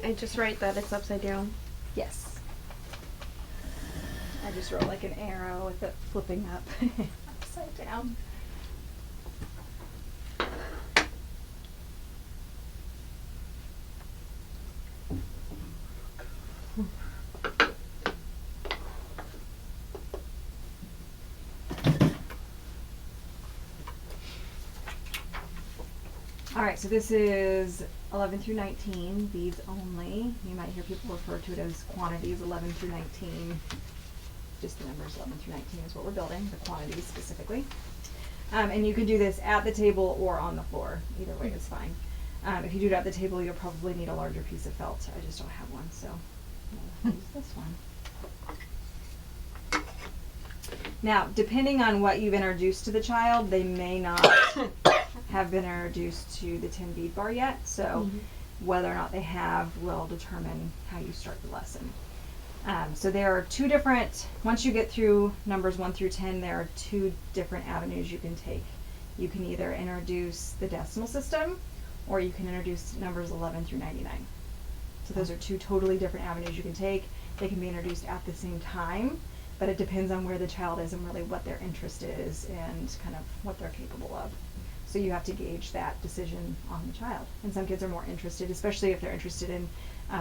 I just write that it's upside down. Yes. I just wrote like an arrow with it flipping up upside down. All right, so this is 11 through 19, beads only. You might hear people refer to it as quantities 11 through 19. Just the numbers 11 through 19 is what we're building, the quantities specifically. And you can do this at the table or on the floor. Either way is fine. If you do it at the table, you'll probably need a larger piece of felt. I just don't have one, so we'll use this one. Now, depending on what you've introduced to the child, they may not have been introduced to the 10 bead bar yet, so whether or not they have will determine how you start the lesson. So there are two different, once you get through numbers 1 through 10, there are two different avenues you can take. You can either introduce the decimal system, or you can introduce numbers 11 through 99. So those are two totally different avenues you can take. They can be introduced at the same time, but it depends on where the child is and really what their interest is and kind of what they're capable of. So you have to gauge that decision on the child. And some kids are more interested, especially if they're interested in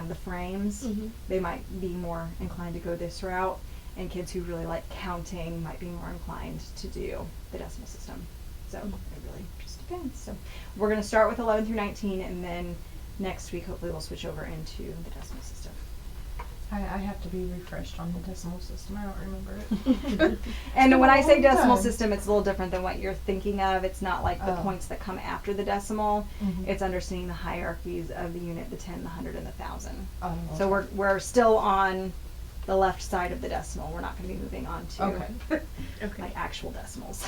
the frames. They might be more inclined to go this route. And kids who really like counting might be more inclined to do the decimal system. So it really just depends. So we're going to start with 11 through 19, and then next week hopefully we'll switch over into the decimal system. I have to be refreshed on the decimal system. I don't remember it. And when I say long decimal time. system, it's a little different than what you're thinking of. It's not like the Oh. points that come after the decimal. Mhm. It's understanding the hierarchies of the unit, the 10, the 100, and the 1,000. Oh, So okay. we're still on the left side of the decimal. We're not going to be moving on to Okay. Okay. like actual decimals.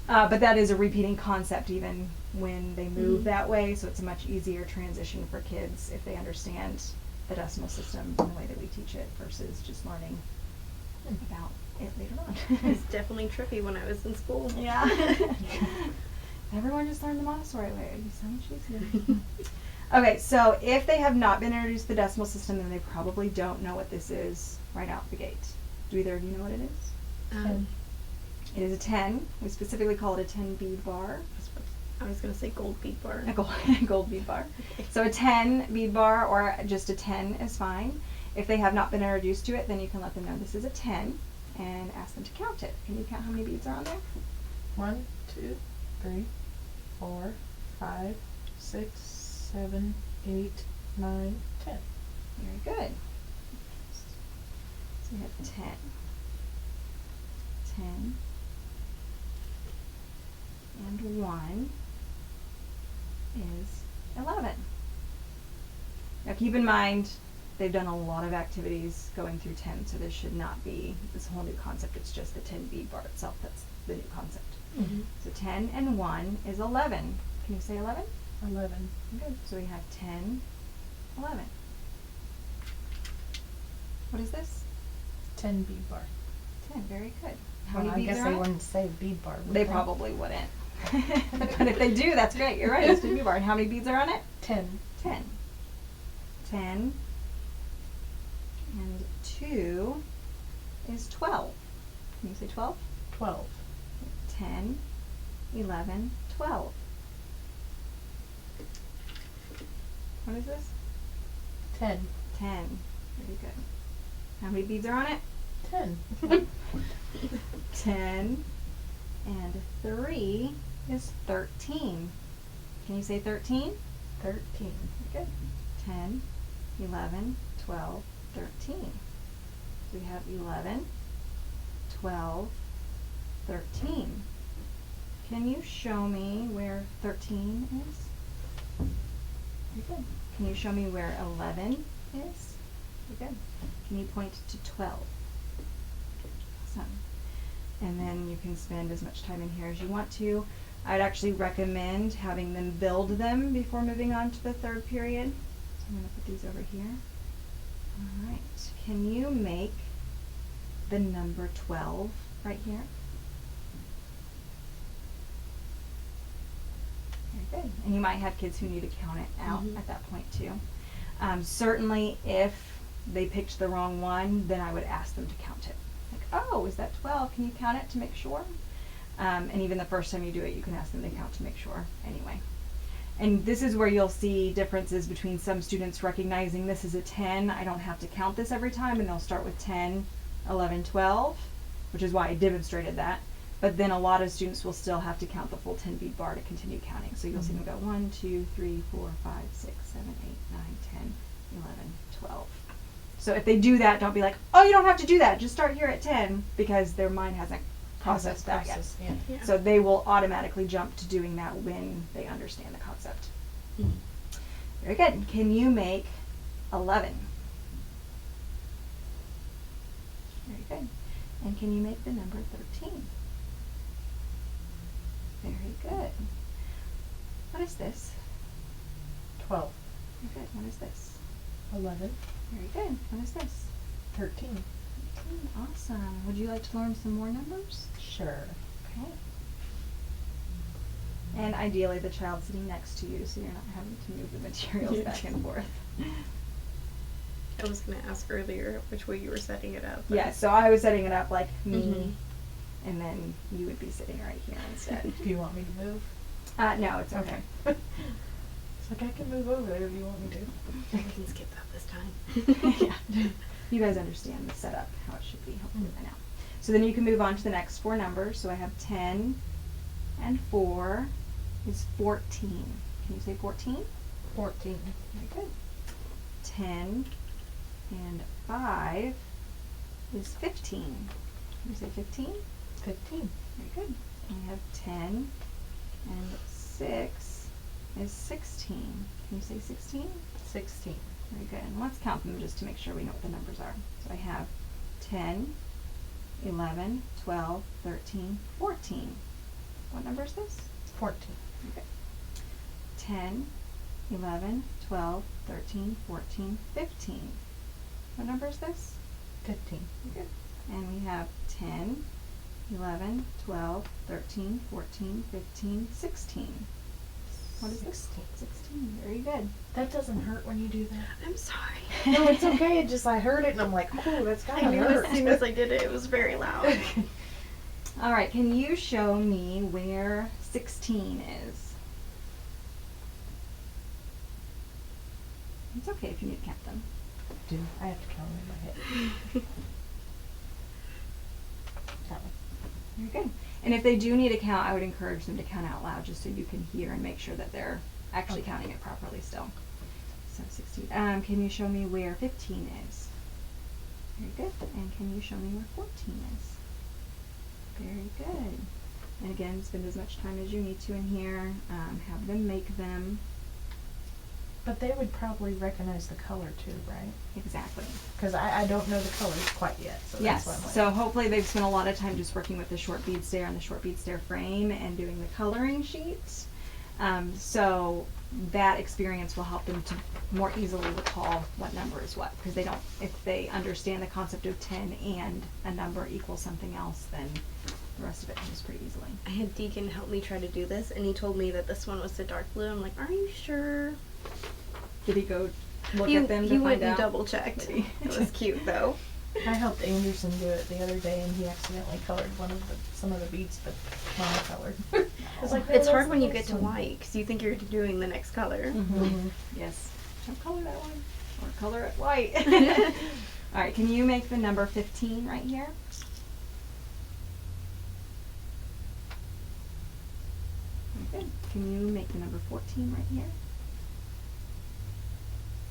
But that is a repeating concept even when they move that way, so it's a much easier transition for kids if they understand the decimal system in the way that we teach it versus just learning about it later on. It's definitely trippy when I was in school. Yeah. Everyone just learned the Montessori way. It'd be so much easier. Okay, so if they have not been introduced to the decimal system, then they probably don't know what this is right out the gate. Do either of you know what it is? It is a 10. We specifically call it a 10 bead bar. I was going to say gold bead bar. A gold bead bar. So a 10 bead bar or just a 10 is fine. If they have not been introduced to it, then you can let them know this is a 10 and ask them to count it. Can you count how many beads are on there? 1, 2, 3, 4, 5, 6, 7, 8, 9, 10. Very good. So we have 10. 10. And 1 is 11. Now keep in mind, they've done a lot of activities going through 10, so this should not be this whole new concept. It's just the 10 bead bar itself that's the new concept. So 10 and 1 is 11. Can you say 11? 11. Good. So we have 10, 11. What is this? 10 bead bar. 10. Very good. How Well, many I beads guess are they on it? wouldn't say bead bar. Would They probably wouldn't. But if they do, that's great. You're right. It's 10 bead bar. And how many beads are on it? 10. 10. 10. And 2 is 12. Can you say 12? 12. 10, 11, 12. What is this? 10. 10. Very good. How many beads are on it? 10. 10. And 3 is 13. Can you say 13? 13. Good. 10, 11, 12, 13. So we have 11, 12, 13. Can you show me where 13 is? Very good. Can you show me where 11 is? Very good. Can you point to 12? Awesome. And then you can spend as much time in here as you want to. I'd actually recommend having them build them before moving on to the third period. So I'm going to put these over here. All right. Can you make the number 12 right here? Very good. And you might have kids who need to count it out Mhm. at that point too. Certainly if they picked the wrong one, then I would ask them to count it. Like, oh, is that 12? Can you count it to make sure? And even the first time you do it, you can ask them to count to make sure anyway. And this is where you'll see differences between some students recognizing this is a 10, I don't have to count this every time, and they'll start with 10, 11, 12, which is why I demonstrated that. But then a lot of students will still have to count the full 10 bead bar to continue counting. So you'll see them go 1, 2, 3, 4, 5, 6, 7, 8, 9, 10, 11, 12. So if they do that, don't be like, oh, you don't have to do that. Just start here at 10, because their mind hasn't processed that yet. Yeah. Yeah. So they will automatically jump to doing that when they understand the concept. Mhm. Very good. Can you make 11? Very good. And can you make the number 13? Very good. What is this? 12, Very good. What is this? 11, Very good. What is this? 13. 13. Awesome. Would you like to learn some more numbers? Sure. Okay. And ideally the child sitting next to you so you're not having to move the materials Yeah. back and forth. I was gonna ask earlier which way you were setting it up. but- Yeah, so I was setting it up like me, Mhm. and then you would be sitting right here instead. Do you want me to move? No, it's okay. It's like I can move over there if you want me to. I can skip that this time. Yeah. You guys understand the setup, how it should be, hopefully by now. So then you can move on to the next four numbers. So I have 10 and 4 is 14. Can you say 14? 14. Very good. 10 and 5 is 15. Can you say 15? 15. Very good. And we have 10 and 6 is 16. Can you say 16? 16. Very good. And let's count them just to make sure we know what the numbers are. So I have 10, 11, 12, 13, 14. What number is this? 14. Okay. 10, 11, 12, 13, 14, 15. What number is this? 15. Good. And we have 10, 11, 12, 13, 14, 15, 16. What is this? 16. 16. Very good. That doesn't hurt when you do that. I'm sorry. No, it's okay. It just I heard it and I'm like, oh, that's I gotta knew hurt. as soon as I did it, it was very loud. All right, can you show me where 16 is? It's okay if you need to count them. Dude, I have to count in my head. That one. Very good. And if they do need to count, I would encourage them to count out loud just so you can hear and make sure that they're actually Okay. counting it properly still. So 16. Can you show me where 15 is? Very good. And can you show me where 14 is? Very good. And again, spend as much time as you need to in here. Have them make them. But they would probably recognize the color too, right? Exactly. Because I don't know the colors quite yet. So Yes, that's why I'm like, so hopefully they've spent a lot of time just working with the short bead stair and the short bead stair frame and doing the coloring sheets. So that experience will help them to more easily recall what number is what, because they don't, if they understand the concept of 10 and a number equals something else, then the rest of it comes pretty easily. I had Deacon help me try to do this, and he told me that this one was the dark blue. I'm like, are you sure? Did he go look he at them to he find went and out? double checked. Did he? It was cute though. I helped Anderson do it the other day, and he accidentally colored some of the beads, but monocolored. I was like, It's "Oh, hard that's when you the get next to one." white because you think you're doing the next color. Mhm. Yes. Don't color that one. Or color it white. All right, can you make the number 15 right here? Very good. Can you make the number 14 right here?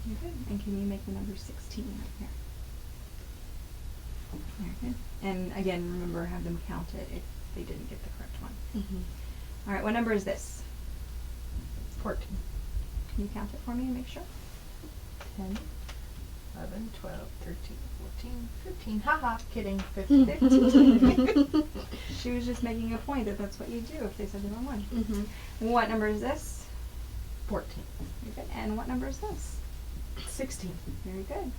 Very good. And can you make the number 16 right here? Very good. And again, remember, have them count it if they didn't get the correct one. Mm-hmm. All right, what number is this? 14. Can you count it for me and make sure? 10, 11, 12, 13, 14, 15. Haha, kidding. 15. 15. She was just making a point that that's what you do if they said the wrong one. Mm-hmm. What number is this? 14. Very good. And what number is this? 16. Very good.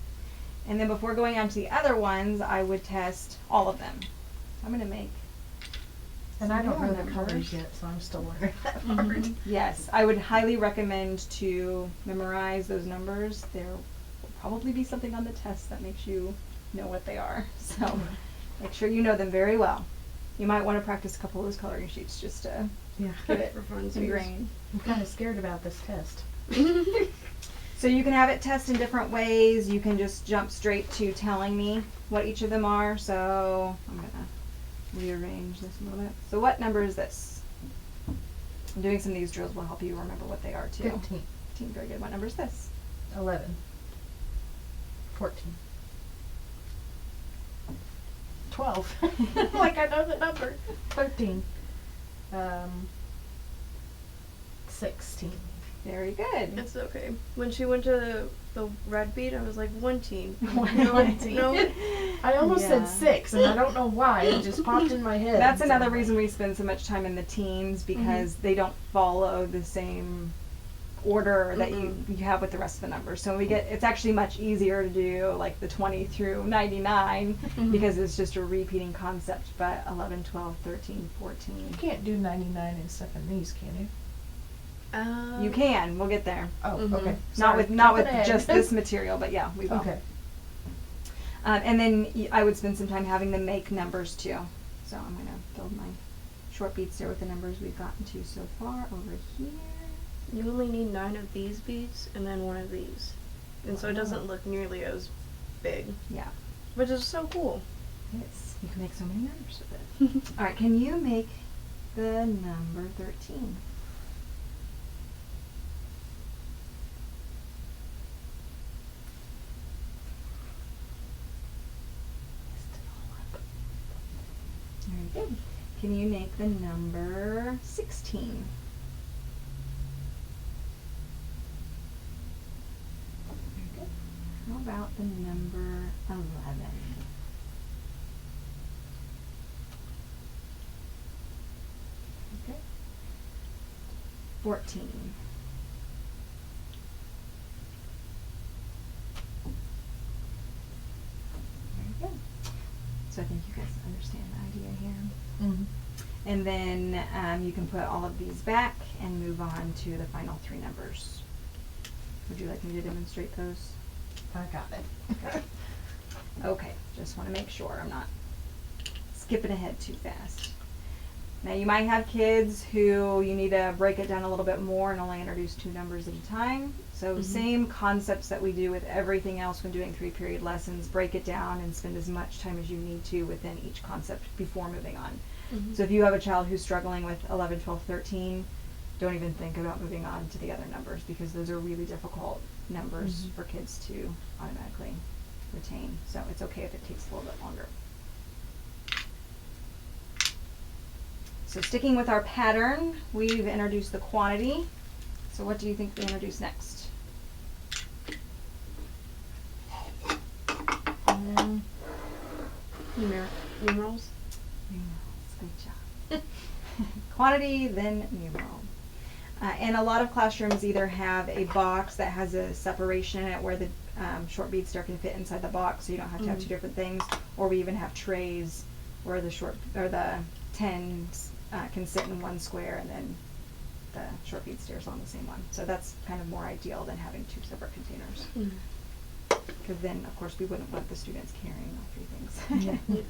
And then before going on to the other ones, I would test all of them. I'm going to make And I don't there know are the colors numbers. yet, so I'm still learning that Mhm. part. Yes, I would highly recommend to memorize those numbers. There will probably be something on the test that makes you know what they are. So make sure you know them very well. You might want to practice a couple of those coloring sheets just to Yeah. get it For funsies. ingrained. I'm kind of scared about this test. So you can have it test in different ways. You can just jump straight to telling me what each of them are. So I'm going to rearrange this a little bit. So what number is this? I'm doing some of these drills will help you remember what they are too. 15, 15, very good. What number is this? 11, 14, 12. Like I know the number. 13, 16. Very good. It's okay. When she went to the red bead, I was like, 1 teen. One teen. No. I almost Yeah. said 6, and I don't know why. It just popped in my head. That's So another I'm like, reason we spend so much time in the teens because they don't follow the same order that you have with the rest of the numbers. So we get it's actually much easier to do like the 20 through 99 because it's just a repeating concept. But 11, 12, 13, 14. You can't do 99 and stuff in these, can you? You can. We'll get there. Oh, Mhm. okay. Not Sorry, with jumping ahead. just this material, but yeah, we will. Okay. And then I would spend some time having them make numbers too. So I'm going to build my short beads there with the numbers we've gotten to so far over here. You only need 9 of these beads and then 1 of these. And so it doesn't look nearly as big. Yeah, Which is so cool. it's, you can make so many numbers with it. All right, can you make the number 13? Very good. Can you make the number 16? Very good. How about the number 11? Okay. 14. Very good. So I think you guys understand the idea here. Mm-hmm. And then you can put all of these back and move on to the final 3 numbers. Would you like me to demonstrate those? I got it. Okay, just want to make sure I'm not skipping ahead too fast. Now you might have kids who you need to break it down a little bit more and only introduce 2 numbers at a time. So same concepts that we do with everything else when doing 3-period lessons, break it down and spend as much time as you need to within each concept before moving on. So if you have a child who's struggling with 11, 12, 13, don't even think about moving on to the other numbers because those are really difficult numbers for kids to automatically retain. So it's okay if it takes a little bit longer. So sticking with our pattern, we've introduced the quantity. So what do you think we introduce next? Numerals. Good job. Quantity, then numeral. And a lot of classrooms either have a box that has a separation in it where the short beads still can fit inside the box, so you don't have to have 2 different things. Or we even have trays where the the 10s can sit in one square, and then the short bead stairs on the same one. So that's kind of more ideal than having 2 separate containers. Because then, of course, we wouldn't want the students carrying all 3 things.